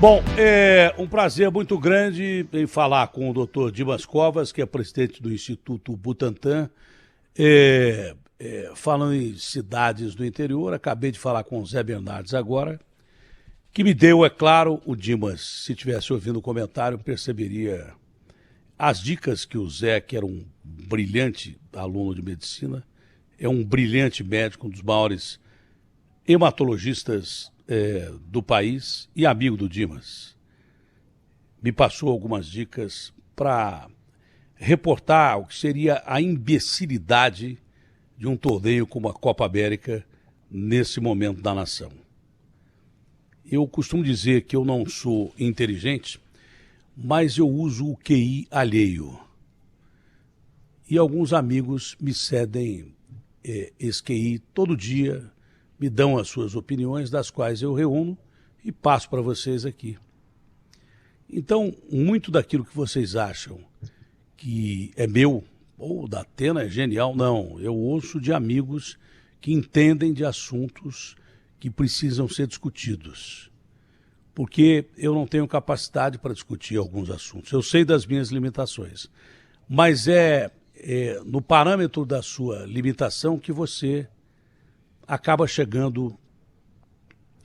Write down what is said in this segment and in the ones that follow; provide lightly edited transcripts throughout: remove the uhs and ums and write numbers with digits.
Bom, é um prazer muito grande em falar com o Dr. Dimas Covas, que é presidente do Instituto Butantan. Falando em cidades do interior, acabei de falar com o Zé Bernardes agora, que me deu, é claro, o Dimas, se tivesse ouvindo o comentário, perceberia as dicas que o Zé, que era um brilhante aluno de medicina, é um brilhante médico, um dos maiores hematologistas do país e amigo do Dimas. Me passou algumas dicas para reportar o que seria a imbecilidade de um torneio como a Copa América nesse momento da nação. Eu costumo dizer que eu não sou inteligente, mas eu uso o QI alheio. E alguns amigos me cedem esse QI todo dia, me dão as suas opiniões, das quais eu reúno e passo para vocês aqui. Então, muito daquilo que vocês acham que é meu, ou da Atena é genial, não. Eu ouço de amigos que entendem de assuntos que precisam ser discutidos. Porque eu não tenho capacidade para discutir alguns assuntos. Eu sei das minhas limitações. Mas no parâmetro da sua limitação que você acaba chegando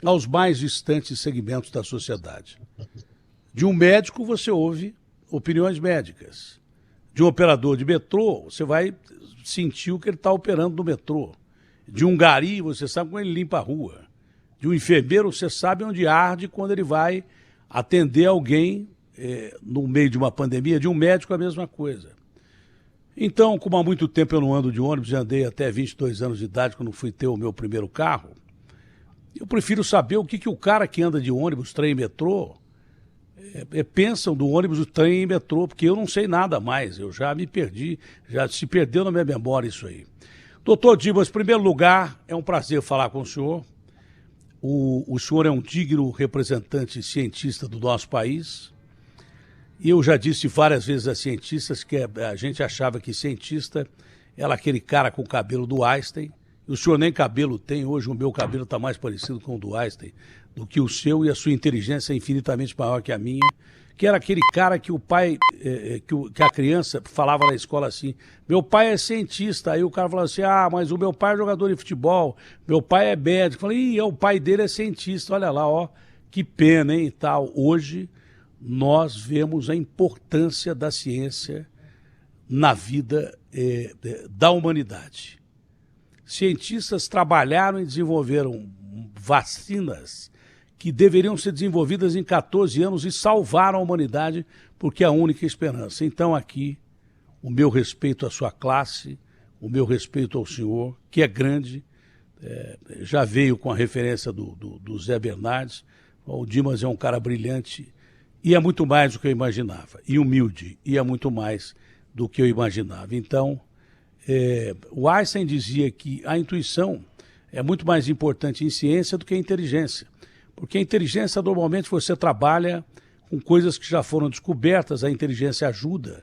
aos mais distantes segmentos da sociedade. De um médico, você ouve opiniões médicas. De um operador de metrô, você vai sentir o que ele está operando no metrô. De um gari, você sabe como ele limpa a rua. De um enfermeiro, você sabe onde arde quando ele vai atender alguém no meio de uma pandemia. De um médico, a mesma coisa. Então, como há muito tempo eu não ando de ônibus, já andei até 22 anos de idade, quando fui ter o meu primeiro carro, eu prefiro saber o que o cara que anda de ônibus, trem e metrô, pensam do ônibus, do trem e metrô, porque eu não sei nada mais, eu já me perdi, já se perdeu na minha memória isso aí. Doutor Dimas, em primeiro lugar, é um prazer falar com o senhor. O senhor é um digno representante cientista do nosso país. E eu já disse várias vezes a cientistas que a gente achava que cientista era aquele cara com o cabelo do Einstein. E o senhor nem cabelo tem, hoje o meu cabelo está mais parecido com o do Einstein do que o seu, e a sua inteligência é infinitamente maior que a minha, que era aquele cara que o pai, que a criança falava na escola assim, meu pai é cientista, aí o cara falava assim, mas o meu pai é jogador de futebol, meu pai é médico, eu falei, o pai dele é cientista, olha lá, ó, que pena, hein, e tal. Hoje nós vemos a importância da ciência na vida da humanidade. Cientistas trabalharam e desenvolveram vacinas que deveriam ser desenvolvidas em 14 anos e salvaram a humanidade, porque é a única esperança. Então aqui, o meu respeito à sua classe, o meu respeito ao senhor, que é grande, já veio com a referência do Zé Bernardes. O Dimas é um cara brilhante e é muito mais do que eu imaginava, e humilde, e é muito mais do que eu imaginava. Então, o Einstein dizia que a intuição é muito mais importante em ciência do que a inteligência. Porque a inteligência, normalmente, você trabalha com coisas que já foram descobertas, a inteligência ajuda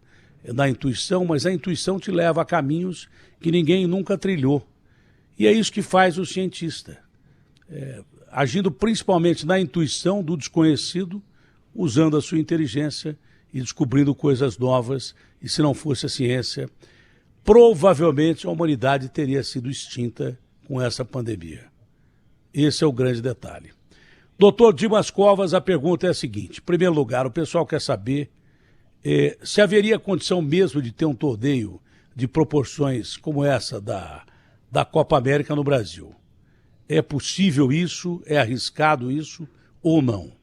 na intuição, mas a intuição te leva a caminhos que ninguém nunca trilhou. E é isso que faz o cientista, agindo principalmente na intuição do desconhecido, usando a sua inteligência e descobrindo coisas novas, e se não fosse a ciência, provavelmente a humanidade teria sido extinta com essa pandemia. Esse é o grande detalhe. Doutor Dimas Covas, a pergunta é a seguinte. Em primeiro lugar, o pessoal quer saber se haveria condição mesmo de ter um torneio de proporções como essa da Copa América no Brasil. É possível isso? É arriscado isso ou não?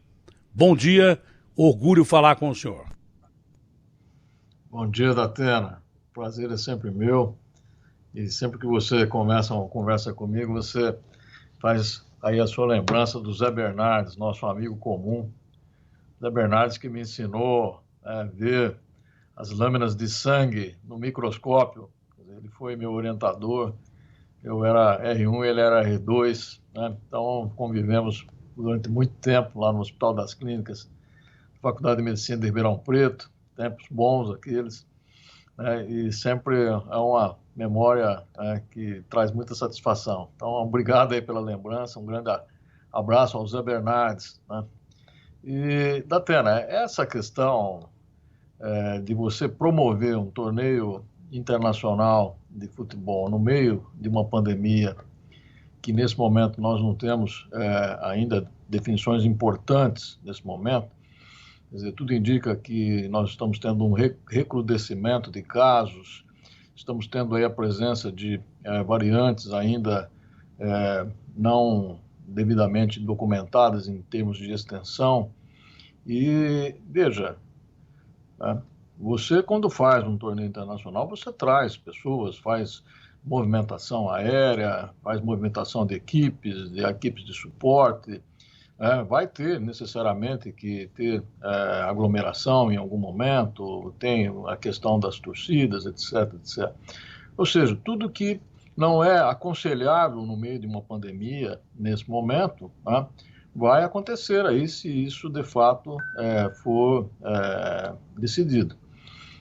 Bom dia, orgulho falar com o senhor. Bom dia, Datena. Prazer é sempre meu. E sempre que você começa uma conversa comigo, você faz aí a sua lembrança do Zé Bernardes, nosso amigo comum. Zé Bernardes que me ensinou a ver as lâminas de sangue no microscópio. Ele foi meu orientador. Eu era R1 e ele era R2, né? Então convivemos durante muito tempo lá no Hospital das Clínicas, Faculdade de Medicina de Ribeirão Preto, tempos bons aqueles, né? E sempre é uma memória que traz muita satisfação. Então, obrigado aí pela lembrança, um grande abraço ao Zé Bernardes, né? E, Datena, essa questão de você promover um torneio internacional de futebol no meio de uma pandemia, que nesse momento nós não temos ainda definições importantes nesse momento, quer dizer, tudo indica que nós estamos tendo um recrudescimento de casos, estamos tendo aí a presença de variantes ainda não devidamente documentadas em termos de extensão. E, veja, né, você quando faz um torneio internacional, você traz pessoas, faz movimentação aérea, faz movimentação de equipes de suporte, vai ter necessariamente que ter aglomeração em algum momento, tem a questão das torcidas, etc, etc. Ou seja, tudo que não é aconselhável no meio de uma pandemia, nesse momento, né, vai acontecer aí se isso de fato for decidido.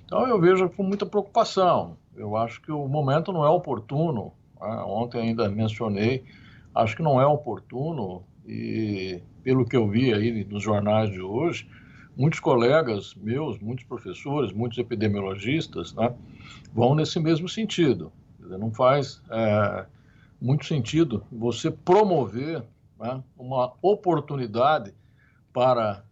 Então eu vejo com muita preocupação. Eu acho que o momento não é oportuno, né? Ontem ainda mencionei, acho que não é oportuno e pelo que eu vi aí nos jornais de hoje, muitos colegas meus, muitos professores, muitos epidemiologistas, né, vão nesse mesmo sentido. Quer dizer, não faz muito sentido você promover, né, uma oportunidade para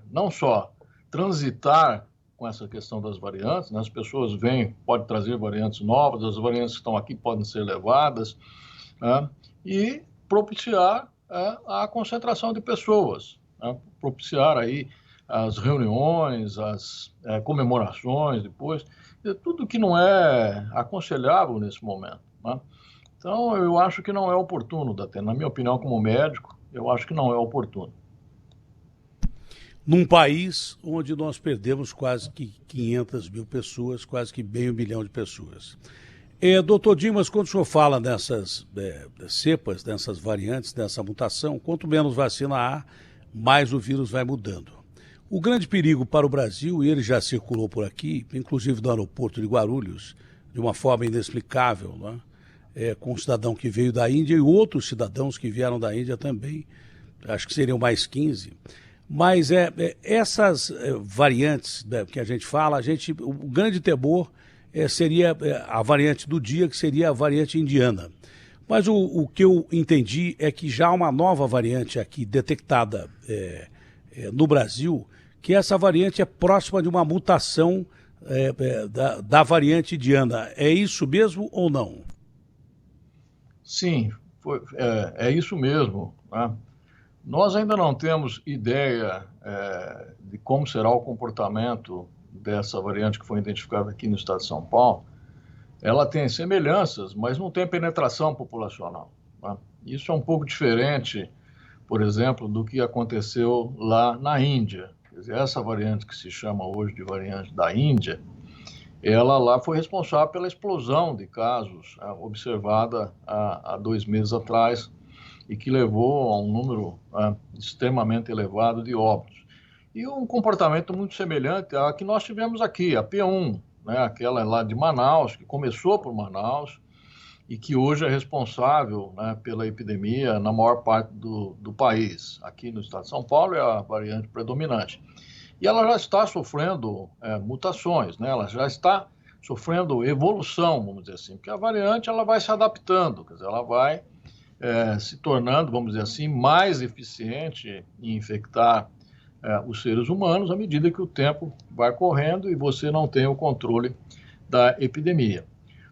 não só transitar com essa questão das variantes, né, as pessoas vêm, pode trazer variantes novas, as variantes que estão aqui podem ser levadas, né, e propiciar a concentração de pessoas, né, propiciar aí as reuniões, as comemorações depois, tudo que não é aconselhável nesse momento, né? Então, eu acho que não é oportuno, Datena. Na minha opinião, como médico, eu acho que não é oportuno. Num país onde nós perdemos quase que 500 mil pessoas, quase que meio milhão de pessoas. Doutor Dimas, quando o senhor fala dessas cepas, dessas variantes, dessa mutação, quanto menos vacina há, mais o vírus vai mudando. O grande perigo para o Brasil, e ele já circulou por aqui, inclusive no aeroporto de Guarulhos, de uma forma inexplicável, né? Com um cidadão que veio da Índia e outros cidadãos que vieram da Índia também, acho que seriam mais 15. Mas essas variantes, né, que a gente fala, o grande temor seria a variante do dia, que seria a variante indiana. Mas o que eu entendi é que já há uma nova variante aqui detectada no Brasil, que essa variante é próxima de uma mutação da variante indiana. É isso mesmo ou não? Sim, é isso mesmo, né? Nós ainda não temos ideia de como será o comportamento dessa variante que foi identificada aqui no estado de São Paulo. Ela tem semelhanças, mas não tem penetração populacional, né? Isso é um pouco diferente, por exemplo, do que aconteceu lá na Índia. Quer dizer, essa variante que se chama hoje de variante da Índia, ela lá foi responsável pela explosão de casos observada há 2 meses atrás e que levou a um número extremamente elevado de óbitos. E um comportamento muito semelhante ao que nós tivemos aqui, a P1, né, aquela lá de Manaus, que começou por Manaus e que hoje é responsável, né, pela epidemia na maior parte do país. Aqui no estado de São Paulo é a variante predominante. E ela já está sofrendo mutações, né? Ela já está sofrendo evolução, vamos dizer assim, porque a variante ela vai se adaptando, quer dizer, ela vai se tornando, vamos dizer assim, mais eficiente em infectar os seres humanos à medida que o tempo vai correndo e você não tem o controle da epidemia.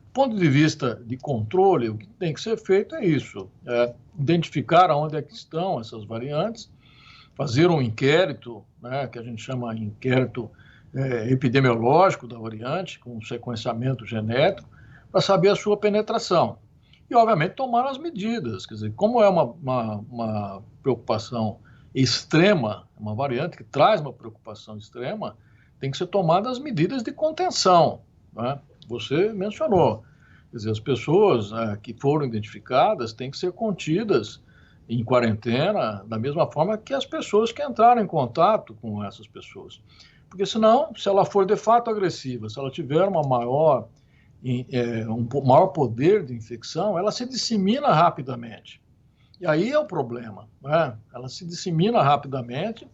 Do ponto de vista de controle, o que tem que ser feito é isso, identificar onde é que estão essas variantes, fazer um inquérito, né, que a gente chama de inquérito epidemiológico da variante, com sequenciamento genético, para saber a sua penetração. E, obviamente, tomar as medidas. Quer dizer, como é uma preocupação extrema, uma variante que traz uma preocupação extrema, tem que ser tomadas as medidas de contenção, né? Você mencionou. Quer dizer, as pessoas que foram identificadas têm que ser contidas em quarentena, da mesma forma que as pessoas que entraram em contato com essas pessoas. Porque senão, se ela for de fato agressiva, se ela tiver um maior poder de infecção, ela se dissemina rapidamente. E aí é o problema, né? Ela se dissemina rapidamente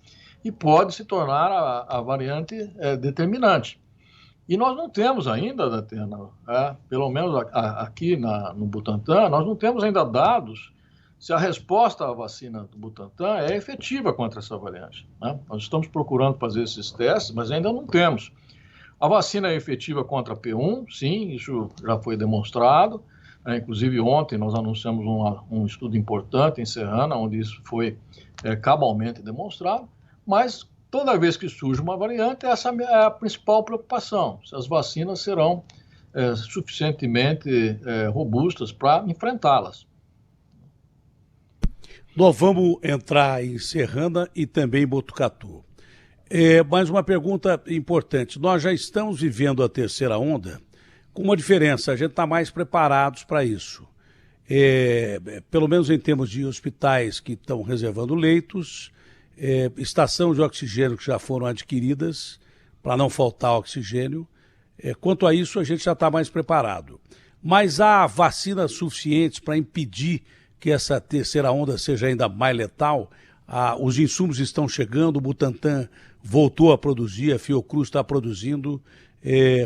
e pode se tornar a variante determinante. E nós não temos ainda, Datena, pelo menos aqui no Butantan, nós não temos ainda dados se a resposta à vacina do Butantan é efetiva contra essa variante, né? Nós estamos procurando fazer esses testes, mas ainda não temos. A vacina é efetiva contra a P1, sim, isso já foi demonstrado. Inclusive, ontem nós anunciamos um estudo importante em Serrana, onde isso foi cabalmente demonstrado, mas toda vez que surge uma variante, essa é a principal preocupação, se as vacinas serão suficientemente robustas para enfrentá-las. Nós vamos entrar em Serrana e também em Botucatu. Mais uma pergunta importante. Nós já estamos vivendo a terceira onda, com uma diferença, a gente está mais preparados para isso. Pelo menos em termos de hospitais que estão reservando leitos, estação de oxigênio que já foram adquiridas, para não faltar oxigênio. Quanto a isso, a gente já está mais preparado. Mas há vacinas suficientes para impedir que essa terceira onda seja ainda mais letal? Os insumos estão chegando, o Butantan voltou a produzir, a Fiocruz está produzindo,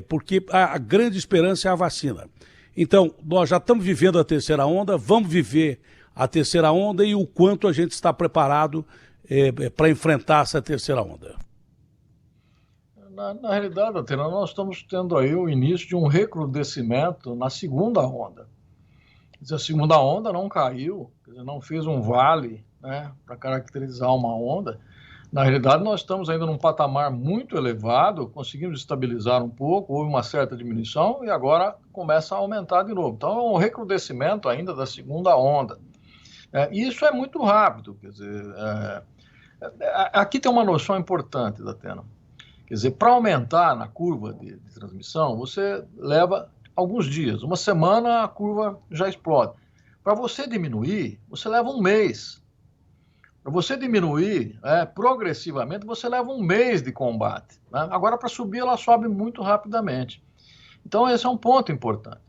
porque a grande esperança é a vacina. Então, nós já estamos vivendo a terceira onda, vamos viver a terceira onda e o quanto a gente está preparado para enfrentar essa terceira onda. Na realidade, Atena, nós estamos tendo aí o início de um recrudescimento na segunda onda. A segunda onda não caiu, não fez um vale, né, para caracterizar uma onda. Na realidade, nós estamos ainda num patamar muito elevado, conseguimos estabilizar um pouco, houve uma certa diminuição e agora começa a aumentar de novo. Então, é um recrudescimento ainda da segunda onda. E isso é muito rápido, quer dizer, aqui tem uma noção importante, Datena. Quer dizer, para aumentar na curva de transmissão, você leva alguns dias, uma semana a curva já explode. Para você diminuir, você leva um mês. Para você diminuir progressivamente, você leva um mês de combate, né? Agora, para subir, ela sobe muito rapidamente. Então, esse é um ponto importante.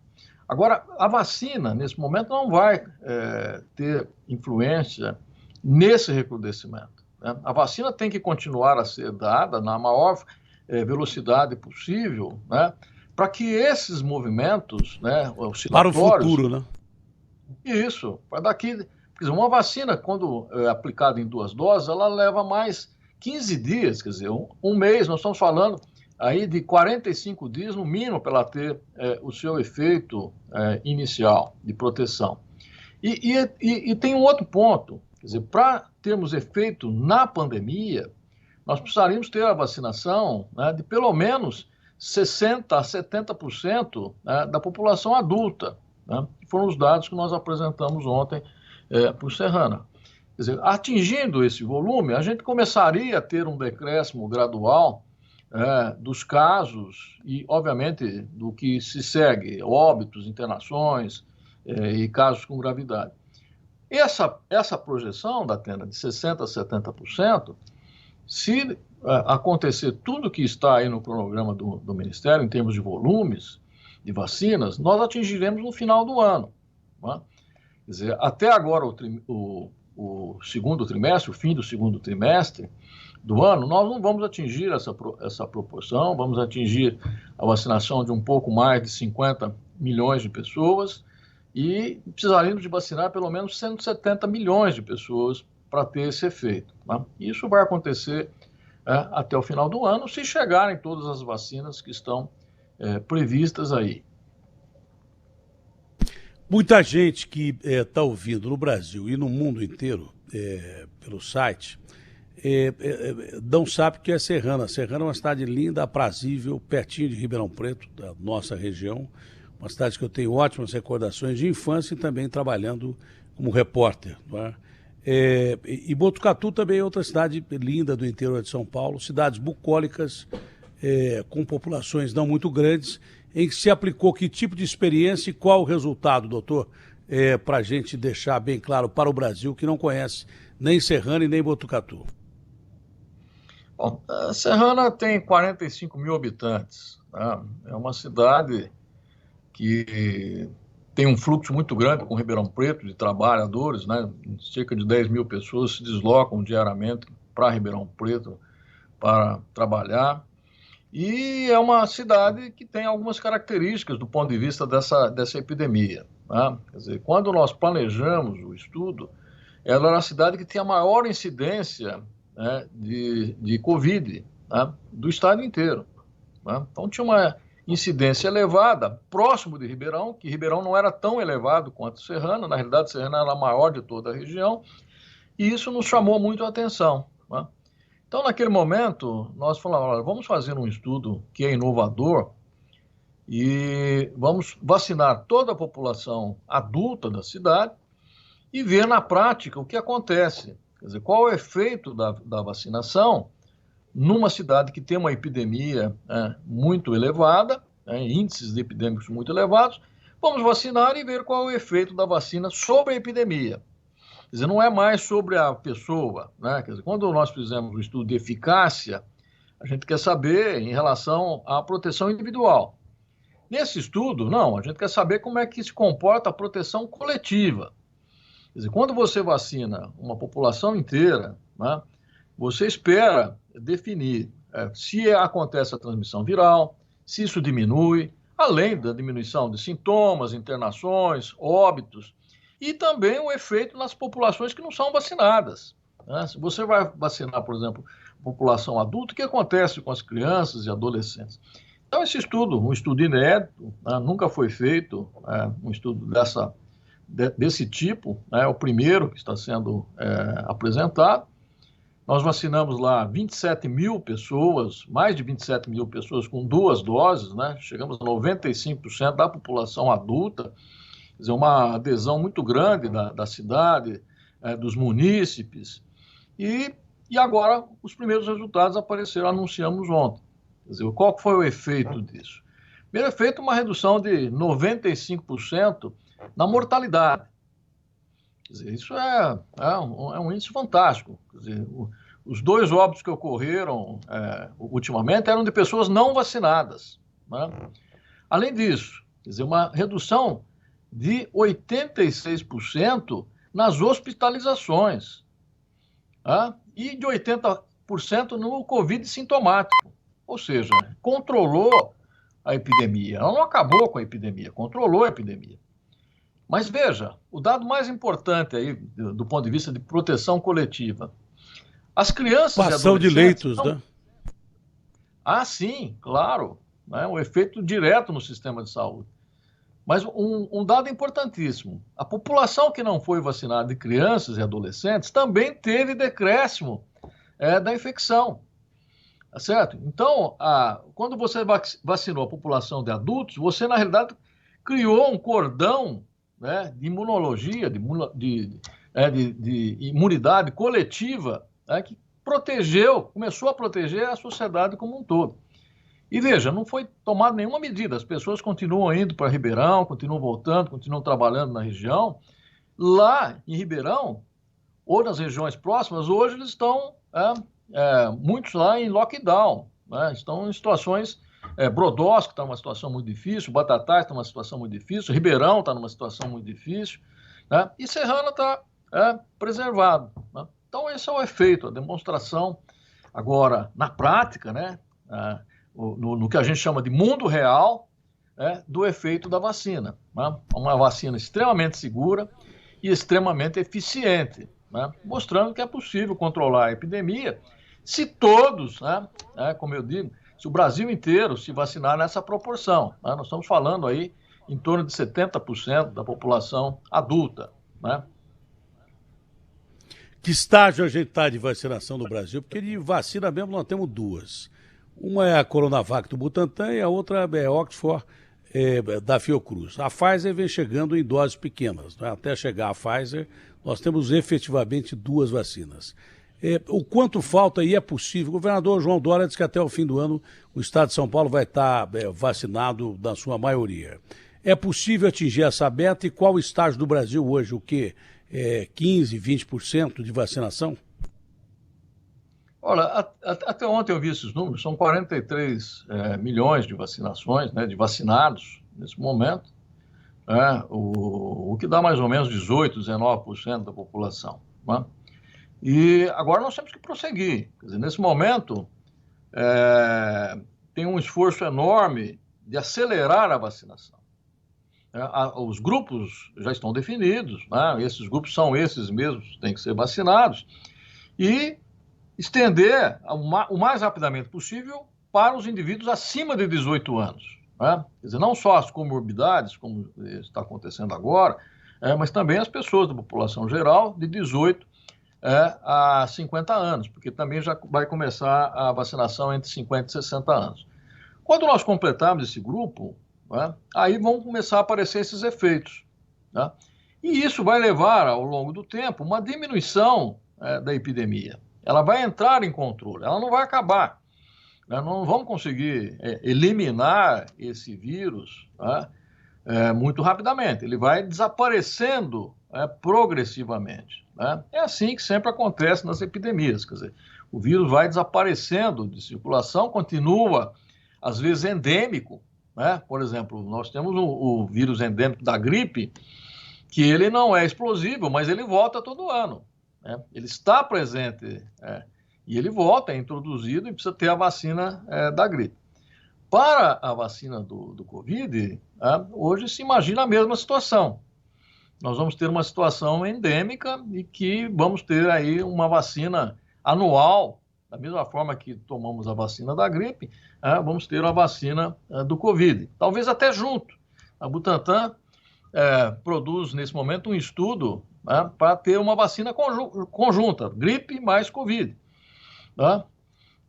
Agora, a vacina, nesse momento, não vai ter influência nesse recrudescimento, né? A vacina tem que continuar a ser dada na maior velocidade possível, né, para que esses movimentos, né, para o futuro, né? Isso, para daqui... Quer dizer, uma vacina, quando é aplicada em 2 doses, ela leva mais 15 dias, quer dizer, um mês. Nós estamos falando aí de 45 dias, no mínimo, para ela ter o seu efeito inicial de proteção. E tem um outro ponto, quer dizer, para termos efeito na pandemia, nós precisaríamos ter a vacinação, né, de pelo menos 60% a 70% da população adulta, né, que foram os dados que nós apresentamos ontem por Serrana. Quer dizer, atingindo esse volume, a gente começaria a ter um decréscimo gradual dos casos e, obviamente, do que se segue, óbitos, internações e casos com gravidade. Essa projeção da tenda de 60% a 70%, se acontecer tudo que está aí no cronograma do Ministério, em termos de volumes de vacinas, nós atingiremos no final do ano, né? Quer dizer, até agora, o segundo trimestre, o fim do segundo trimestre do ano, nós não vamos atingir essa proporção, vamos atingir a vacinação de um pouco mais de 50 milhões de pessoas e precisaríamos de vacinar pelo menos 170 milhões de pessoas para ter esse efeito, né? Isso vai acontecer até o final do ano, se chegarem todas as vacinas que estão previstas aí. Muita gente que está ouvindo no Brasil e no mundo inteiro, pelo site, não sabe o que é Serrana. Serrana é uma cidade linda, aprazível, pertinho de Ribeirão Preto, da nossa região. Uma cidade que eu tenho ótimas recordações de infância e também trabalhando como repórter, não é? E Botucatu também é outra cidade linda do interior de São Paulo, cidades bucólicas, com populações não muito grandes, em que se aplicou que tipo de experiência e qual o resultado, doutor? Para a gente deixar bem claro para o Brasil que não conhece nem Serrana e nem Botucatu. Bom, Serrana tem 45 mil habitantes, né? É uma cidade que tem um fluxo muito grande com Ribeirão Preto de trabalhadores, né? Cerca de 10 mil pessoas se deslocam diariamente para Ribeirão Preto para trabalhar. E é uma cidade que tem algumas características do ponto de vista dessa epidemia, né? Quer dizer, quando nós planejamos o estudo, ela era a cidade que tinha a maior incidência, né, de Covid, né, do estado inteiro, né? Então tinha uma incidência elevada próximo de Ribeirão, que Ribeirão não era tão elevado quanto Serrana, na realidade Serrana era a maior de toda a região, e isso nos chamou muito a atenção, né? Então, naquele momento, nós falamos, olha, vamos fazer um estudo que é inovador e vamos vacinar toda a população adulta da cidade e ver na prática o que acontece. Quer dizer, qual é o efeito da vacinação numa cidade que tem uma epidemia muito elevada, índices de epidêmicos muito elevados. Vamos vacinar e ver qual é o efeito da vacina sobre a epidemia. Quer dizer, não é mais sobre a pessoa, né? Quer dizer, quando nós fizemos um estudo de eficácia, a gente quer saber em relação à proteção individual. Nesse estudo, não, a gente quer saber como é que se comporta a proteção coletiva. Quer dizer, quando você vacina uma população inteira, né, você espera definir se acontece a transmissão viral, se isso diminui, além da diminuição de sintomas, internações, óbitos, e também o efeito nas populações que não são vacinadas, né? Se você vai vacinar, por exemplo, a população adulta, o que acontece com as crianças e adolescentes? Então, esse estudo, um estudo inédito, né, nunca foi feito um estudo desse tipo, é o primeiro que está sendo apresentado. Nós vacinamos lá 27 mil pessoas, mais de 27 mil pessoas com 2 doses, né? Chegamos a 95% da população adulta. Quer dizer, uma adesão muito grande da cidade, dos munícipes. E agora os primeiros resultados apareceram, anunciamos ontem. Quer dizer, qual foi o efeito disso? Primeiro efeito, uma redução de 95% na mortalidade. Quer dizer, isso é um índice fantástico. Quer dizer, os 2 óbitos que ocorreram ultimamente eram de pessoas não vacinadas, né? Além disso, quer dizer, uma redução de 86% nas hospitalizações, tá? E de 80% no Covid sintomático. Ou seja, controlou a epidemia. Ela não acabou com a epidemia, controlou a epidemia. Mas veja, o dado mais importante aí, do ponto de vista de proteção coletiva, as crianças e Ocupação de leitos, né? Ah, sim, claro, né? Um efeito direto no sistema de saúde. Mas um dado importantíssimo, a população que não foi vacinada de crianças e adolescentes também teve decréscimo da infecção, tá certo? Então, quando você vacinou a população de adultos, você, na realidade, criou um cordão, né, de imunologia, de imunidade coletiva, né, que começou a proteger a sociedade como um todo. E veja, não foi tomada nenhuma medida, as pessoas continuam indo para Ribeirão, continuam voltando, continuam trabalhando na região. Lá em Ribeirão, ou nas regiões próximas, hoje eles estão, muitos lá em lockdown, né? Estão em situações, Brodowski está numa situação muito difícil, Batatais está numa situação muito difícil, Ribeirão está numa situação muito difícil, né? E Serrana está preservado, né? Então esse é o efeito, a demonstração. Agora, na prática, né, no que a gente chama de mundo real, do efeito da vacina, né? Uma vacina extremamente segura e extremamente eficiente, né? Mostrando que é possível controlar a epidemia se todos, né, como eu digo, se o Brasil inteiro se vacinar nessa proporção, né? Nós estamos falando aí em torno de 70% da população adulta, né? Que estágio a gente está de vacinação no Brasil? Porque de vacina mesmo nós temos 2. Uma é a Coronavac do Butantan e a outra é a Oxford da Fiocruz. A Pfizer vem chegando em doses pequenas, né? Até chegar a Pfizer, nós temos efetivamente 2 vacinas. O quanto falta e é possível? O governador João Dória disse que até o fim do ano o estado de São Paulo vai estar vacinado na sua maioria. É possível atingir essa meta e qual o estágio do Brasil hoje? O quê? 15%, 20% de vacinação? Olha, até ontem eu vi esses números, são 43 milhões de vacinações, né, de vacinados nesse momento, o que dá mais ou menos 18%, 19% da população, né? E agora nós temos que prosseguir. Quer dizer, nesse momento, tem um esforço enorme de acelerar a vacinação. Os grupos já estão definidos, né? Esses grupos são esses mesmos que têm que ser vacinados, e estender o mais rapidamente possível para os indivíduos acima de 18 anos. Né? Quer dizer, não só as comorbidades, como está acontecendo agora, mas também as pessoas da população geral de 18 a 50 anos, porque também já vai começar a vacinação entre 50 e 60 anos. Quando nós completarmos esse grupo, né, aí vão começar a aparecer esses efeitos. Né? E isso vai levar, ao longo do tempo, uma diminuição da epidemia. Ela vai entrar em controle, ela não vai acabar. Nós não vamos conseguir eliminar esse vírus, né, muito rapidamente. Ele vai desaparecendo progressivamente. Né? É assim que sempre acontece nas epidemias. Quer dizer, o vírus vai desaparecendo de circulação, continua, às vezes, endêmico. Né? Por exemplo, nós temos o vírus endêmico da gripe, que ele não é explosivo, mas ele volta todo ano. Né? Ele está presente e ele volta, é introduzido e precisa ter a vacina da gripe. Para a vacina do Covid, hoje se imagina a mesma situação. Nós vamos ter uma situação endêmica e que vamos ter aí uma vacina anual, da mesma forma que tomamos a vacina da gripe, vamos ter a vacina do Covid. Talvez até junto. A Butantan produz, nesse momento, um estudo para ter uma vacina conjunta, gripe mais Covid. Tá?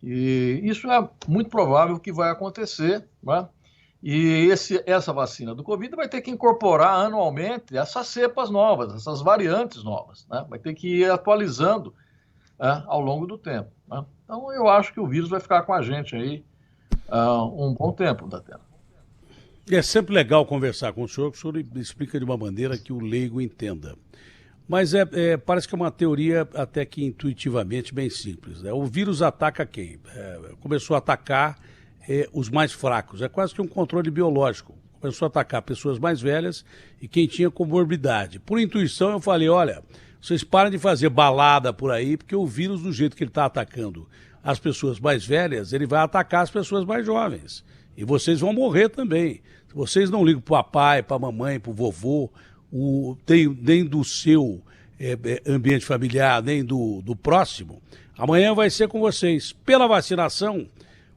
E isso é muito provável que vai acontecer, né? E essa vacina do Covid vai ter que incorporar anualmente essas cepas novas, essas variantes novas, né? Vai ter que ir atualizando ao longo do tempo. Né? Então, eu acho que o vírus vai ficar com a gente aí um bom tempo, Datena. É sempre legal conversar com o senhor, que o senhor explica de uma maneira que o leigo entenda. Mas parece que é uma teoria até que intuitivamente bem simples. Né? O vírus ataca quem? Começou a atacar os mais fracos. É quase que um controle biológico. Começou a atacar pessoas mais velhas e quem tinha comorbidade. Por intuição eu falei, olha, vocês parem de fazer balada por aí, porque o vírus, do jeito que ele está atacando as pessoas mais velhas, ele vai atacar as pessoas mais jovens. E vocês vão morrer também. Se vocês não ligam para o papai, para a mamãe, para o vovô, nem do seu ambiente familiar, nem do próximo, amanhã vai ser com vocês. Pela vacinação,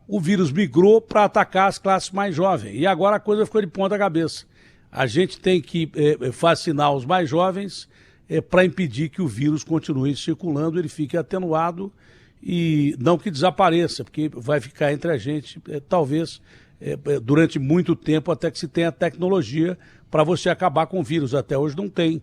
o vírus migrou para atacar as classes mais jovens. E agora a coisa ficou de ponta cabeça. A gente tem que vacinar os mais jovens para impedir que o vírus continue circulando, ele fique atenuado e não que desapareça, porque vai ficar entre a gente, talvez, durante muito tempo, até que se tenha tecnologia para você acabar com o vírus. Até hoje não tem.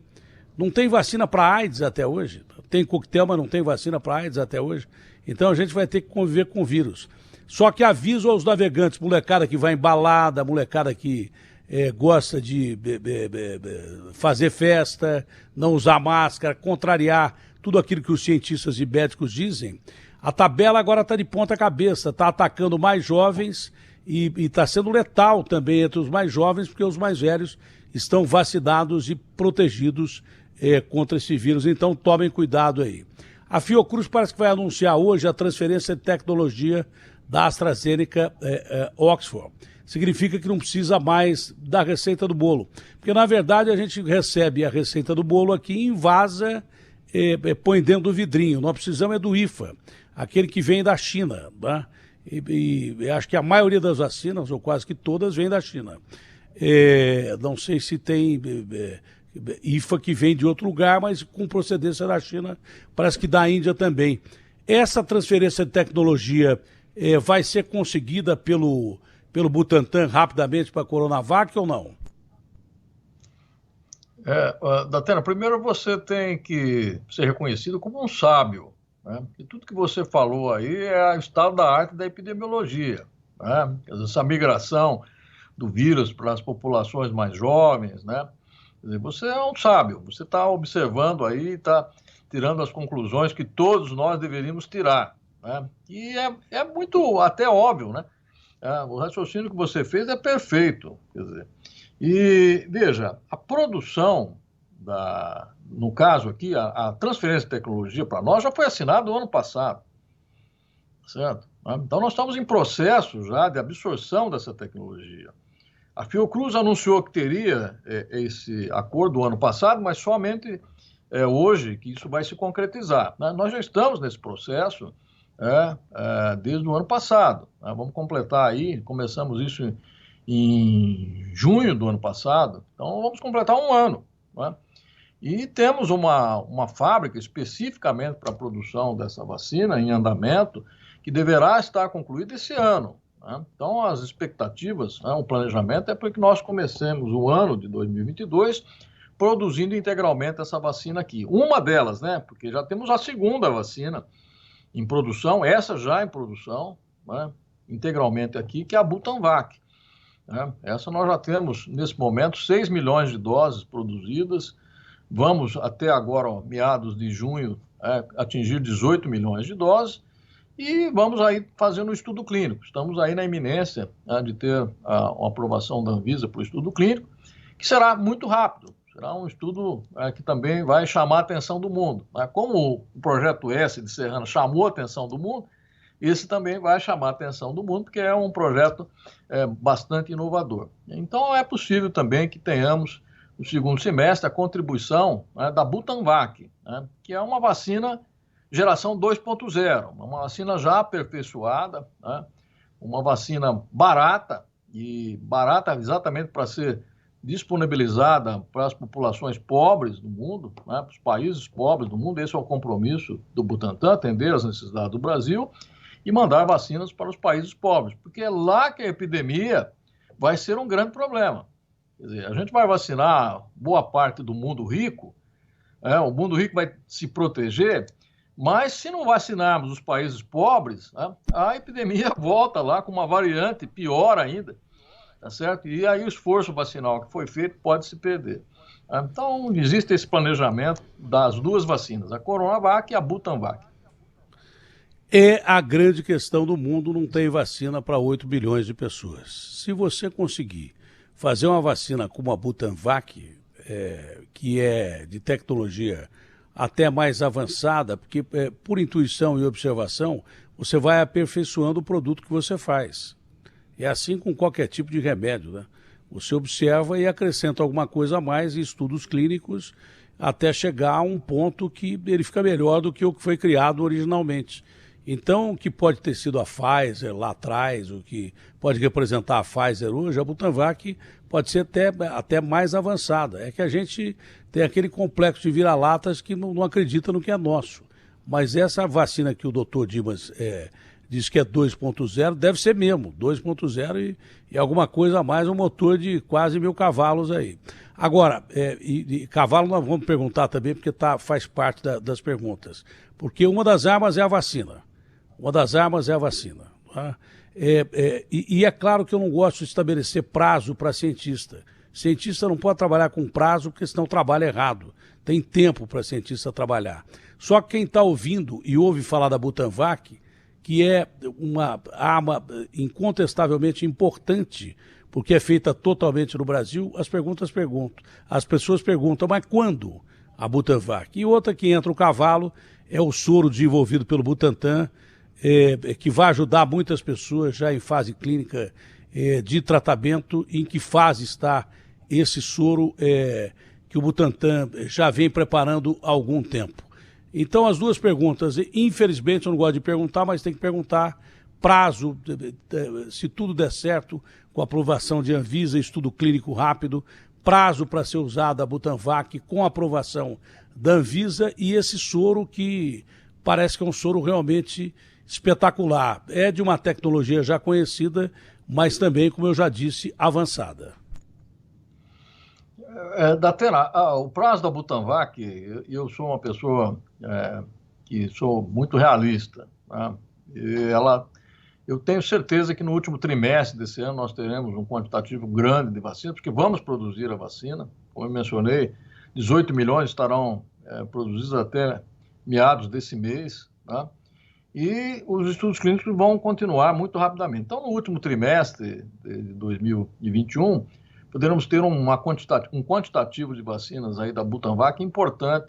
Não tem vacina para AIDS até hoje. Tem coquetel, mas não tem vacina para AIDS até hoje. Então a gente vai ter que conviver com o vírus. Só que aviso aos navegantes, molecada que vai em balada, molecada que gosta de fazer festa, não usar máscara, contrariar tudo aquilo que os cientistas e médicos dizem. A tabela agora está de ponta cabeça, está atacando mais jovens e está sendo letal também entre os mais jovens, porque os mais velhos estão vacinados e protegidos contra esse vírus. Então tomem cuidado aí. A Fiocruz parece que vai anunciar hoje a transferência de tecnologia da AstraZeneca Oxford. Significa que não precisa mais da receita do bolo. Porque, na verdade, a gente recebe a receita do bolo aqui, invasa, põe dentro do vidrinho. Nós precisamos do IFA, aquele que vem da China. Tá? E acho que a maioria das vacinas, ou quase que todas, vem da China. Não sei se tem IFA que vem de outro lugar, mas com procedência da China, parece que da Índia também. Essa transferência de tecnologia vai ser conseguida pelo Butantan rapidamente para a Coronavac ou não? Datena, primeiro você tem que ser reconhecido como um sábio, né? E tudo que você falou aí é o estado da arte da epidemiologia, né? Essa migração do vírus para as populações mais jovens, né? Quer dizer, você é um sábio, você está observando aí, está tirando as conclusões que todos nós deveríamos tirar, né? E é muito até óbvio, né? O raciocínio que você fez é perfeito, quer dizer. E, veja, a produção no caso aqui, a transferência de tecnologia para nós já foi assinada no ano passado, certo? Então, nós estamos em processo já de absorção dessa tecnologia. A Fiocruz anunciou que teria esse acordo ano passado, mas somente hoje que isso vai se concretizar. Nós já estamos nesse processo desde o ano passado. Vamos completar aí, começamos isso em junho do ano passado, então vamos completar um ano. E temos uma fábrica especificamente para a produção dessa vacina em andamento, que deverá estar concluída esse ano. Então, as expectativas, o planejamento é para que nós comecemos o ano de 2022 produzindo integralmente essa vacina aqui. Uma delas, porque já temos a segunda vacina em produção, essa já em produção, integralmente aqui, que é a Butanvac. Essa nós já temos, nesse momento, 6 milhões de doses produzidas. Vamos, até agora, meados de junho, atingir 18 milhões de doses. E vamos aí fazendo o estudo clínico. Estamos aí na iminência de ter uma aprovação da Anvisa para o estudo clínico, que será muito rápido. Será um estudo que também vai chamar a atenção do mundo. Como o projeto S de Serrana chamou a atenção do mundo, esse também vai chamar a atenção do mundo, porque é um projeto bastante inovador. Então, é possível também que tenhamos, no segundo semestre, a contribuição da Butanvac, que é uma vacina geração 2.0, uma vacina já aperfeiçoada, uma vacina barata, e barata exatamente para ser disponibilizada para as populações pobres do mundo, para os países pobres do mundo. Esse é o compromisso do Butantan, atender às necessidades do Brasil e mandar vacinas para os países pobres, porque é lá que a epidemia vai ser um grande problema. Quer dizer, a gente vai vacinar boa parte do mundo rico, o mundo rico vai se proteger, mas se não vacinarmos os países pobres, a epidemia volta lá com uma variante pior ainda, tá certo? E aí o esforço vacinal que foi feito pode se perder. Então, existe esse planejamento das duas vacinas, a Coronavac e a Butanvac. É a grande questão do mundo, não tem vacina para 8 bilhões de pessoas. Se você conseguir fazer uma vacina como a Butanvac, que é de tecnologia até mais avançada, porque por intuição e observação, você vai aperfeiçoando o produto que você faz. É assim com qualquer tipo de remédio, Você observa e acrescenta alguma coisa a mais em estudos clínicos até chegar a um ponto que ele fica melhor do que o que foi criado originalmente. Então, o que pode ter sido a Pfizer lá atrás, o que pode representar a Pfizer hoje, a Butanvac pode ser até mais avançada. É que a gente tem aquele complexo de vira-latas que não acredita no que é nosso. Mas essa vacina que o doutor Dimas diz que é 2.0, deve ser mesmo, 2.0 e alguma coisa a mais, um motor de quase 1.000 cavalos aí. Agora, cavalo nós vamos perguntar também, porque faz parte das perguntas. Porque uma das armas é a vacina. Uma das armas é a vacina. E é claro que eu não gosto de estabelecer prazo para cientista. Cientista não pode trabalhar com prazo, porque senão trabalha errado. Tem tempo para cientista trabalhar. Só que quem está ouvindo e ouve falar da Butanvac, que é uma arma incontestavelmente importante, porque é feita totalmente no Brasil, as pessoas perguntam, mas quando a Butanvac? E outra que entra o cavalo é o soro desenvolvido pelo Butantan, que vai ajudar muitas pessoas já em fase clínica de tratamento. Em que fase está esse soro que o Butantan já vem preparando há algum tempo? Então, as duas perguntas, infelizmente eu não gosto de perguntar, mas tem que perguntar prazo, se tudo der certo, com aprovação de Anvisa, estudo clínico rápido, prazo para ser usada a Butanvac com aprovação da Anvisa, e esse soro que parece que é um soro realmente espetacular. É de uma tecnologia já conhecida, mas também, como eu já disse, avançada. Datena, o prazo da Butanvac, eu sou uma pessoa que sou muito realista. Eu tenho certeza que no último trimestre desse ano nós teremos um quantitativo grande de vacina, porque vamos produzir a vacina. Como eu mencionei, 18 milhões estarão produzidos até meados desse mês, e os estudos clínicos vão continuar muito rapidamente. Então, no último trimestre de 2021, poderemos ter um quantitativo de vacinas aí da Butanvac importante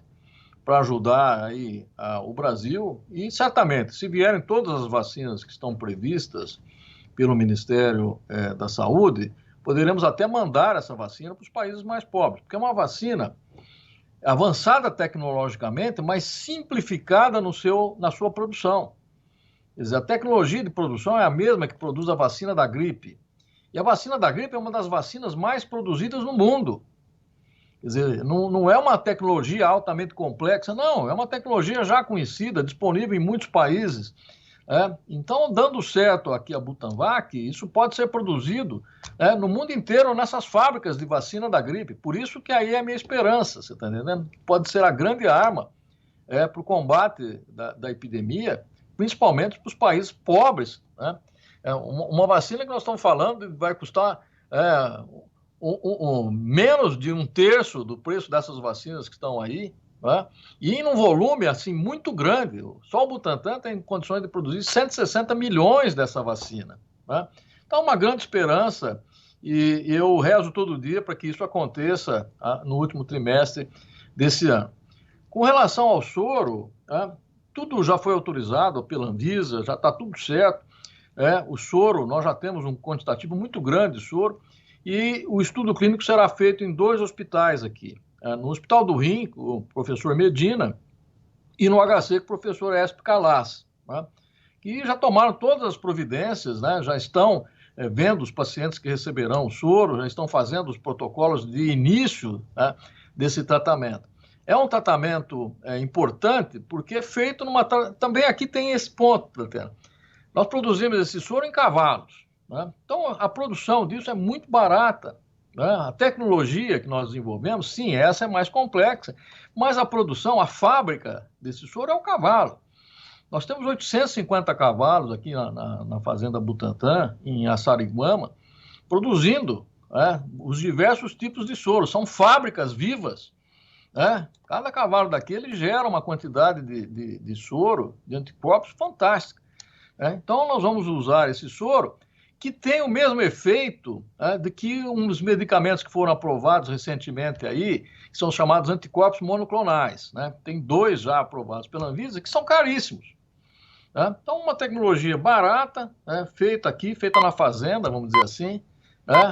para ajudar aí o Brasil, e certamente, se vierem todas as vacinas que estão previstas pelo Ministério da Saúde, poderemos até mandar essa vacina para os países mais pobres, porque é uma vacina avançada tecnologicamente, mas simplificada na sua produção. Quer dizer, a tecnologia de produção é a mesma que produz a vacina da gripe. E a vacina da gripe é uma das vacinas mais produzidas no mundo. Quer dizer, não é uma tecnologia altamente complexa, não, é uma tecnologia já conhecida, disponível em muitos países. Então, dando certo aqui a Butanvac, isso pode ser produzido no mundo inteiro nessas fábricas de vacina da gripe. Por isso que aí é a minha esperança, você está entendendo? Pode ser a grande arma para o combate da epidemia, principalmente para os países pobres. Uma vacina que nós estamos falando vai custar menos de 1/3 do preço dessas vacinas que estão aí, e num volume assim muito grande. Só o Butantan tem condições de produzir 160 milhões dessa vacina. Então, uma grande esperança, e eu rezo todo dia para que isso aconteça no último trimestre desse ano. Com relação ao soro, tudo já foi autorizado pela Anvisa, já está tudo certo. O soro, nós já temos um quantitativo muito grande de soro, e o estudo clínico será feito em 2 hospitais aqui. No Hospital do Rim, com o professor Medina, e no HC com o professor Esp Calas, que já tomaram todas as providências, já estão vendo os pacientes que receberão o soro, já estão fazendo os protocolos de início desse tratamento. É um tratamento importante, porque é feito também aqui tem esse ponto, Tatiana. Nós produzimos esse soro em cavalos. Então, a produção disso é muito barata. A tecnologia que nós desenvolvemos, sim, essa é mais complexa, mas a produção, a fábrica desse soro é o cavalo. Nós temos 850 cavalos aqui na Fazenda Butantan, em Araçariguama, produzindo os diversos tipos de soro. São fábricas vivas. Cada cavalo daquele gera uma quantidade de soro, de anticorpos fantástica. Então, nós vamos usar esse soro, que tem o mesmo efeito de que uns medicamentos que foram aprovados recentemente aí, que são chamados anticorpos monoclonais. Tem 2 já aprovados pela Anvisa, que são caríssimos. Então, uma tecnologia barata, feita aqui, feita na fazenda, vamos dizer assim.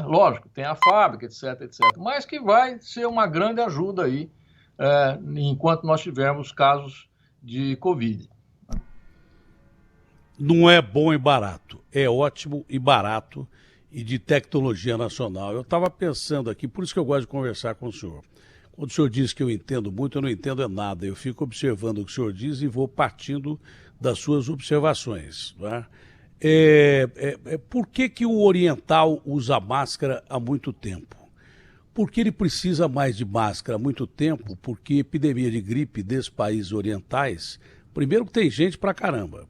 Lógico, tem a fábrica, etc, etc. Mas que vai ser uma grande ajuda aí, enquanto nós tivermos casos de Covid. Não é bom e barato, é ótimo e barato e de tecnologia nacional. Eu estava pensando aqui, por isso que eu gosto de conversar com o senhor. Quando o senhor diz que eu entendo muito, eu não entendo nada. Eu fico observando o que o senhor diz e vou partindo das suas observações. Por que o oriental usa máscara há muito tempo? Porque ele precisa mais de máscara há muito tempo, porque a epidemia de gripe desses países orientais... Primeiro que tem gente pra caramba.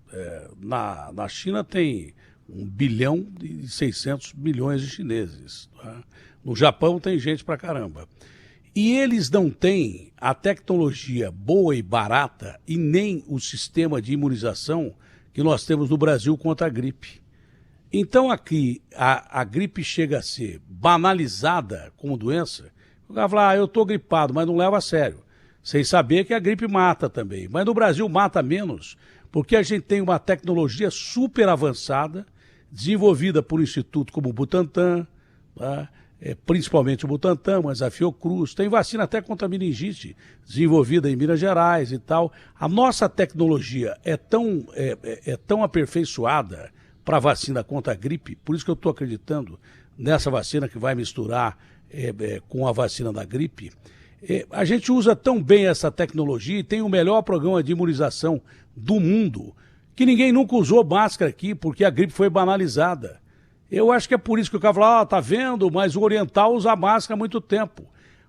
Na China tem 1 bilhão e 600 milhões de chineses. No Japão tem gente pra caramba. E eles não têm a tecnologia boa e barata e nem o sistema de imunização que nós temos no Brasil contra a gripe. Então aqui a gripe chega a ser banalizada como doença. O cara fala, eu estou gripado, mas não leva a sério. Sem saber que a gripe mata também. Mas no Brasil mata menos, porque a gente tem uma tecnologia super avançada, desenvolvida por um instituto como o Butantan, principalmente o Butantan, mas a Fiocruz, tem vacina até contra a meningite, desenvolvida em Minas Gerais e tal. A nossa tecnologia é tão aperfeiçoada para a vacina contra a gripe, por isso que eu estou acreditando nessa vacina que vai misturar com a vacina da gripe. A gente usa tão bem essa tecnologia e tem o melhor programa de imunização do mundo, que ninguém nunca usou máscara aqui, porque a gripe foi banalizada. Eu acho que é por isso que o cara fala, tá vendo, mas o oriental usa máscara há muito tempo.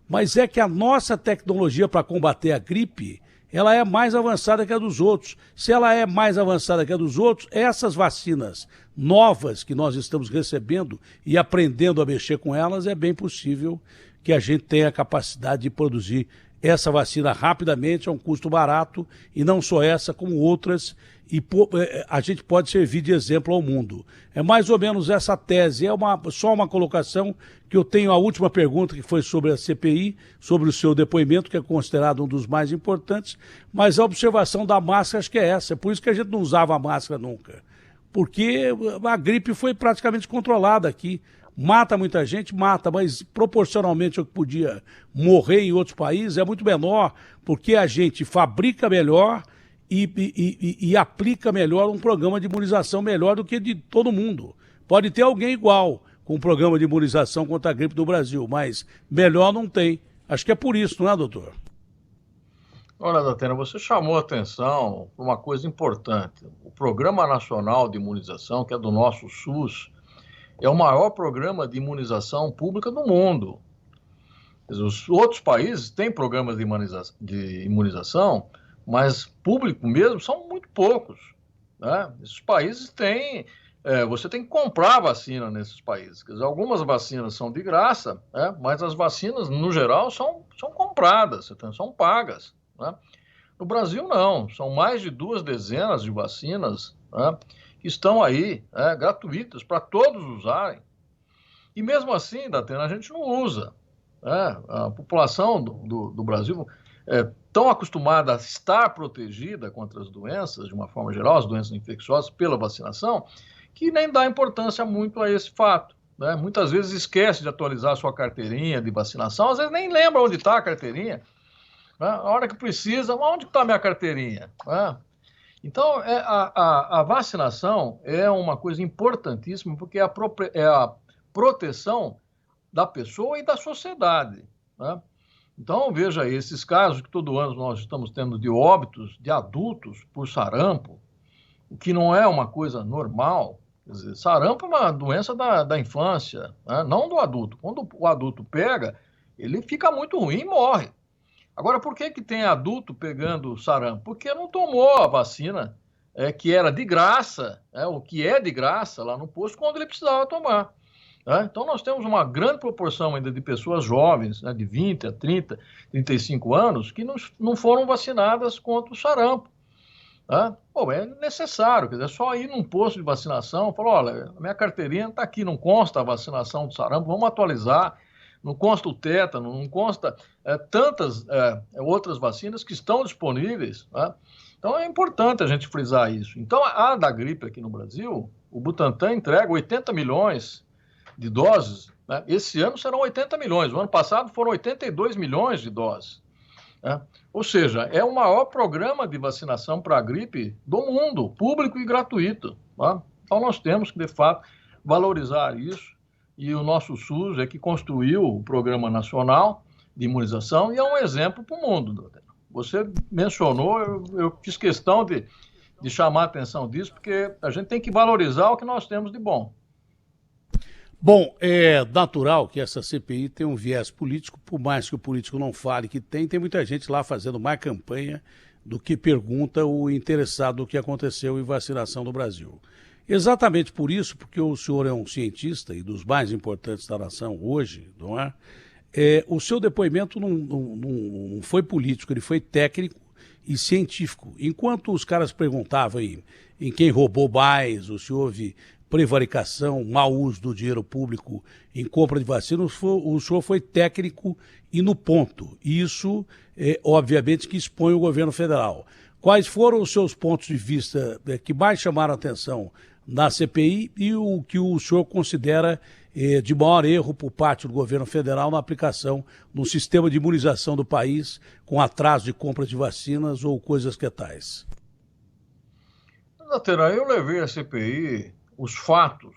Mas é que a nossa tecnologia para combater a gripe, ela é mais avançada que a dos outros. Se ela é mais avançada que a dos outros, essas vacinas novas que nós estamos recebendo e aprendendo a mexer com elas, é bem possível que a gente tenha a capacidade de produzir essa vacina rapidamente, a um custo barato, e não só essa, como outras, e a gente pode servir de exemplo ao mundo. É mais ou menos essa tese, só uma colocação que eu tenho. A última pergunta, que foi sobre a CPI, sobre o seu depoimento, que é considerado um dos mais importantes, mas a observação da máscara acho que é essa, é por isso que a gente não usava a máscara nunca, porque a gripe foi praticamente controlada aqui. Mata muita gente, mata, mas proporcionalmente ao que podia morrer em outros países é muito menor, porque a gente fabrica melhor e aplica melhor um programa de imunização melhor do que de todo mundo. Pode ter alguém igual com um programa de imunização contra a gripe do Brasil, mas melhor não tem. Acho que é por isso, não é, doutor? Olha, Datena, você chamou a atenção para uma coisa importante. O Programa Nacional de Imunização, que é do nosso SUS, é o maior programa de imunização pública do mundo. Os outros países têm programas de imunização, mas público mesmo são muito poucos, né? Esses países têm... você tem que comprar vacina nesses países. Quer dizer, algumas vacinas são de graça, né? Mas as vacinas, no geral, são compradas, são pagas, né? No Brasil, não. São mais de 2 dezenas de vacinas, né, que estão aí, gratuitas, para todos usarem. E mesmo assim, Datena, a gente não usa, né? A população do Brasil é tão acostumada a estar protegida contra as doenças, de uma forma geral, as doenças infecciosas, pela vacinação, que nem dá importância muito a esse fato, né? Muitas vezes esquece de atualizar a sua carteirinha de vacinação, às vezes nem lembra onde está a carteirinha, né? A hora que precisa, onde está a minha carteirinha, né? Então, a vacinação é uma coisa importantíssima, porque é a proteção da pessoa e da sociedade, né? Então, veja aí, esses casos que todo ano nós estamos tendo de óbitos de adultos por sarampo, o que não é uma coisa normal. Quer dizer, sarampo é uma doença da infância, né? Não do adulto. Quando o adulto pega, ele fica muito ruim e morre. Agora, por que tem adulto pegando sarampo? Porque não tomou a vacina que era de graça, o que é de graça lá no posto, quando ele precisava tomar, né? Então, nós temos uma grande proporção ainda de pessoas jovens, né, de 20 a 30, 35 anos, que não foram vacinadas contra o sarampo, né? Pô, é necessário, quer dizer, é só ir num posto de vacinação, falar, olha, a minha carteirinha está aqui, não consta a vacinação do sarampo, vamos atualizar. Não consta o tétano, não consta tantas outras vacinas que estão disponíveis, né? Então é importante a gente frisar isso. Então a da gripe aqui no Brasil, o Butantan entrega 80 milhões de doses, né? Esse ano serão 80 milhões, o ano passado foram 82 milhões de doses, né? Ou seja, é o maior programa de vacinação para a gripe do mundo, público e gratuito, né? Então nós temos que, de fato, valorizar isso. E o nosso SUS é que construiu o Programa Nacional de Imunização e é um exemplo para o mundo. Você mencionou, eu fiz questão de chamar a atenção disso, porque a gente tem que valorizar o que nós temos de bom. Bom, é natural que essa CPI tenha um viés político, por mais que o político não fale que tem muita gente lá fazendo mais campanha do que pergunta o interessado do que aconteceu em vacinação no Brasil. Exatamente por isso, porque o senhor é um cientista e dos mais importantes da nação hoje, não é? O seu depoimento não foi político, ele foi técnico e científico. Enquanto os caras perguntavam em quem roubou mais, ou se houve prevaricação, mau uso do dinheiro público em compra de vacinas, o senhor foi técnico e no ponto. E isso, obviamente, que expõe o governo federal. Quais foram os seus pontos de vista que mais chamaram a atenção na CPI e o que o senhor considera de maior erro por parte do governo federal na aplicação no sistema de imunização do país, com atraso de compra de vacinas ou coisas que tais? Datena, eu levei a CPI os fatos,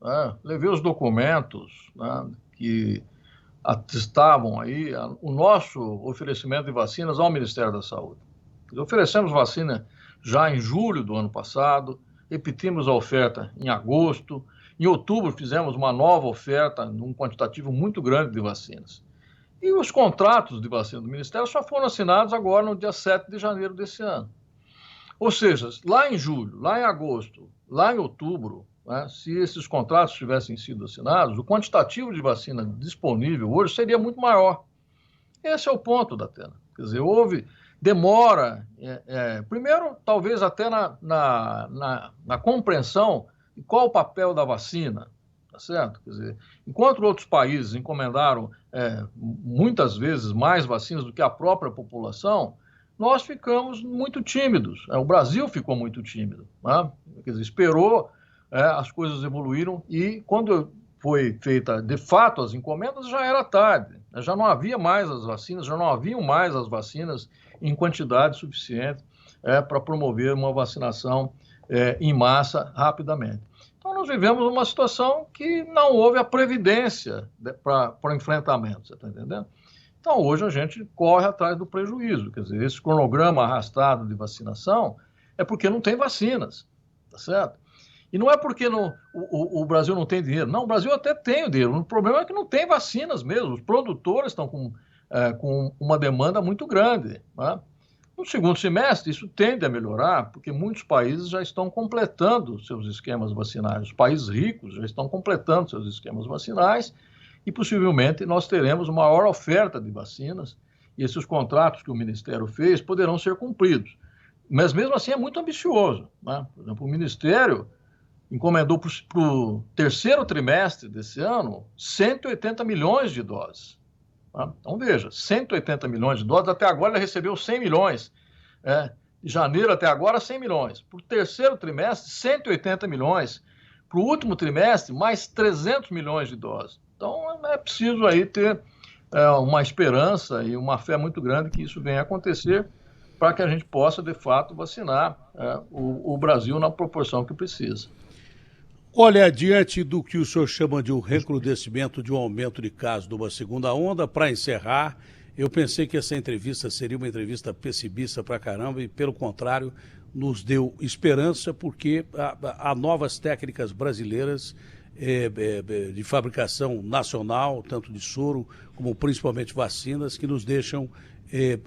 né? Levei os documentos, né, que atestavam aí o nosso oferecimento de vacinas ao Ministério da Saúde. Oferecemos vacina já em julho do ano passado, repetimos a oferta em agosto, em outubro fizemos uma nova oferta num quantitativo muito grande de vacinas. E os contratos de vacina do Ministério só foram assinados agora no dia 7 de janeiro desse ano. Ou seja, lá em julho, lá em agosto, lá em outubro, né, se esses contratos tivessem sido assinados, o quantitativo de vacina disponível hoje seria muito maior. Esse é o ponto, Datena. Quer dizer, houve demora, primeiro, talvez até na compreensão de qual o papel da vacina, tá certo? Quer dizer, enquanto outros países encomendaram muitas vezes mais vacinas do que a própria população, nós ficamos muito tímidos. O Brasil ficou muito tímido, né? Quer dizer, esperou, as coisas evoluíram e quando foi feita de fato as encomendas já era tarde, já não havia mais as vacinas, já não haviam mais as vacinas em quantidade suficiente para promover uma vacinação em massa rapidamente. Então, nós vivemos uma situação que não houve a previdência para o enfrentamento, você está entendendo? Então, hoje a gente corre atrás do prejuízo, quer dizer, esse cronograma arrastado de vacinação é porque não tem vacinas, tá certo? E não é porque o Brasil não tem dinheiro, não, o Brasil até tem o dinheiro, o problema é que não tem vacinas mesmo, os produtores estão com uma demanda muito grande, né? No segundo semestre, isso tende a melhorar, porque muitos países já estão completando seus esquemas vacinais. Os países ricos já estão completando seus esquemas vacinais e, possivelmente, nós teremos maior oferta de vacinas e esses contratos que o Ministério fez poderão ser cumpridos. Mas, mesmo assim, é muito ambicioso, né? Por exemplo, o Ministério encomendou para o terceiro trimestre desse ano 180 milhões de doses. Então, veja, 180 milhões de doses, até agora ele recebeu 100 milhões. De janeiro até agora, 100 milhões. Para o terceiro trimestre, 180 milhões. Para o último trimestre, mais 300 milhões de doses. Então, é preciso aí ter uma esperança e uma fé muito grande que isso venha a acontecer para que a gente possa, de fato, vacinar o Brasil na proporção que precisa. Olha, diante do que o senhor chama de um recrudescimento, de um aumento de casos de uma segunda onda, para encerrar, eu pensei que essa entrevista seria uma entrevista pessimista pra caramba e, pelo contrário, nos deu esperança porque há novas técnicas brasileiras de fabricação nacional, tanto de soro como principalmente vacinas, que nos deixam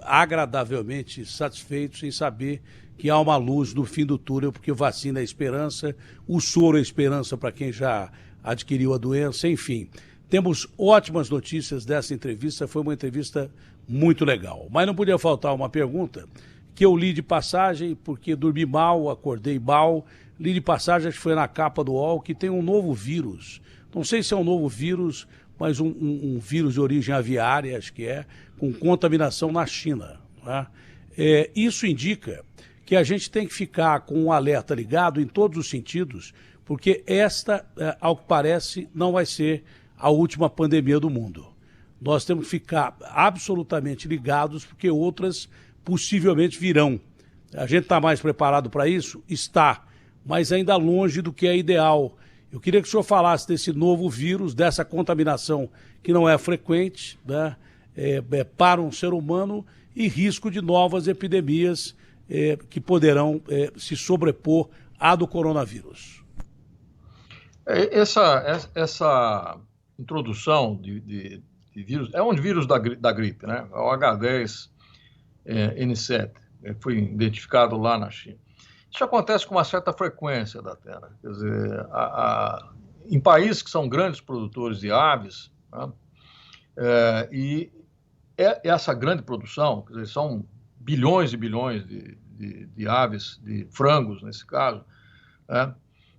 agradavelmente satisfeitos em saber que há uma luz no fim do túnel, porque vacina é esperança, o soro é esperança para quem já adquiriu a doença, enfim. Temos ótimas notícias dessa entrevista, foi uma entrevista muito legal. Mas não podia faltar uma pergunta que eu li de passagem, porque dormi mal, acordei mal, li de passagem, acho que foi na capa do UOL, que tem um novo vírus. Não sei se é um novo vírus, mas um vírus de origem aviária, acho que com contaminação na China. Né? Isso indica que a gente tem que ficar com um alerta ligado em todos os sentidos, porque esta, ao que parece, não vai ser a última pandemia do mundo. Nós temos que ficar absolutamente ligados, porque outras possivelmente virão. A gente está mais preparado para isso? Está, mas ainda longe do que é ideal. Eu queria que o senhor falasse desse novo vírus, dessa contaminação que não é frequente, né, para um ser humano e risco de novas epidemias que poderão se sobrepor à do coronavírus. Essa introdução de vírus é um vírus da gripe, né? É o H10N7, foi identificado lá na China. Isso acontece com uma certa frequência da Terra. Quer dizer, em países que são grandes produtores de aves, né? E essa grande produção, quer dizer, são bilhões e bilhões de aves, de frangos, nesse caso, né?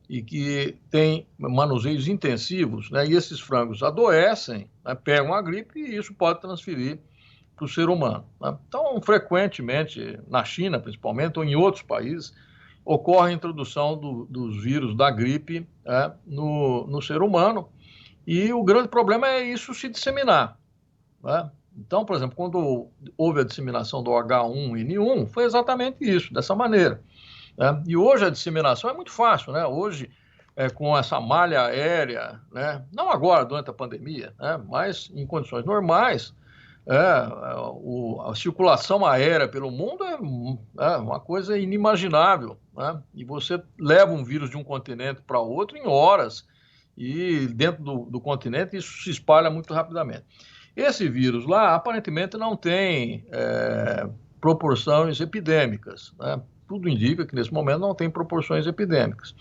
E que tem manuseios intensivos, né? E esses frangos adoecem, né? Pegam a gripe e isso pode transferir para o ser humano, né? Então, frequentemente, na China, principalmente, ou em outros países, ocorre a introdução dos vírus da gripe no ser humano, e o grande problema é isso se disseminar, né? Então, por exemplo, quando houve a disseminação do H1N1, foi exatamente isso, dessa maneira, né? E hoje a disseminação é muito fácil, né? Hoje, com essa malha aérea, né? Não agora, durante a pandemia, né? Mas em condições normais, a circulação aérea pelo mundo é uma coisa inimaginável, né? E você leva um vírus de um continente para outro em horas, e dentro do continente isso se espalha muito rapidamente. Esse vírus lá, aparentemente, não tem proporções epidêmicas, né? Tudo indica que, nesse momento, não tem proporções epidêmicas.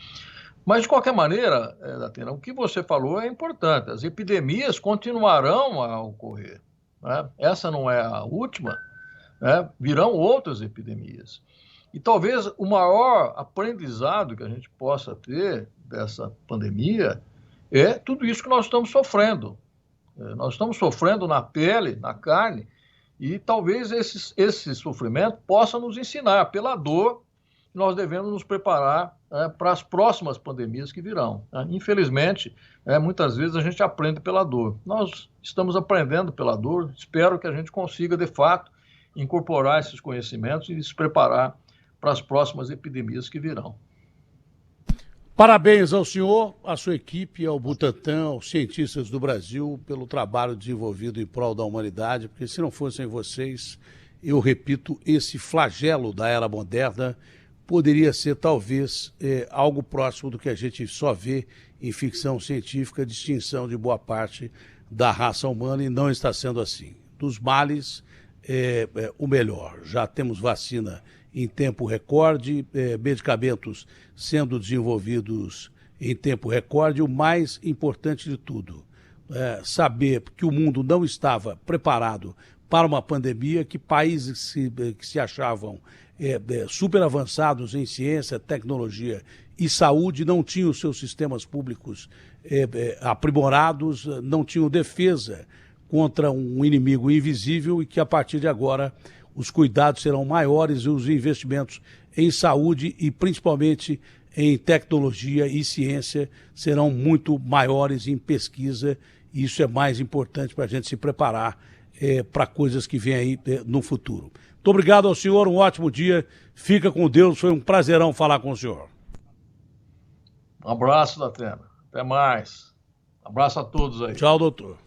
Mas, de qualquer maneira, Datena, o que você falou é importante. As epidemias continuarão a ocorrer, né? Essa não é a última, né, virão outras epidemias. E talvez o maior aprendizado que a gente possa ter dessa pandemia é tudo isso que nós estamos sofrendo. Nós estamos sofrendo na pele, na carne, e talvez esse sofrimento possa nos ensinar, pela dor, que nós devemos nos preparar para as próximas pandemias que virão. Infelizmente, muitas vezes a gente aprende pela dor. Nós estamos aprendendo pela dor, espero que a gente consiga, de fato, incorporar esses conhecimentos e se preparar para as próximas epidemias que virão. Parabéns ao senhor, à sua equipe, ao Butantan, aos cientistas do Brasil, pelo trabalho desenvolvido em prol da humanidade, porque se não fossem vocês, eu repito, esse flagelo da era moderna poderia ser talvez algo próximo do que a gente só vê em ficção científica, a extinção de boa parte da raça humana, e não está sendo assim. Dos males, o melhor. Já temos vacina em tempo recorde, medicamentos sendo desenvolvidos em tempo recorde. O mais importante de tudo, saber que o mundo não estava preparado para uma pandemia, que países que se achavam super avançados em ciência, tecnologia e saúde não tinham seus sistemas públicos aprimorados, não tinham defesa contra um inimigo invisível, e que a partir de agora os cuidados serão maiores e os investimentos em saúde e principalmente em tecnologia e ciência serão muito maiores em pesquisa, e isso é mais importante para a gente se preparar para coisas que vêm aí no futuro. Muito obrigado ao senhor, um ótimo dia, fica com Deus, foi um prazerão falar com o senhor. Um abraço, Datena, até mais. Um abraço a todos aí. Tchau, doutor.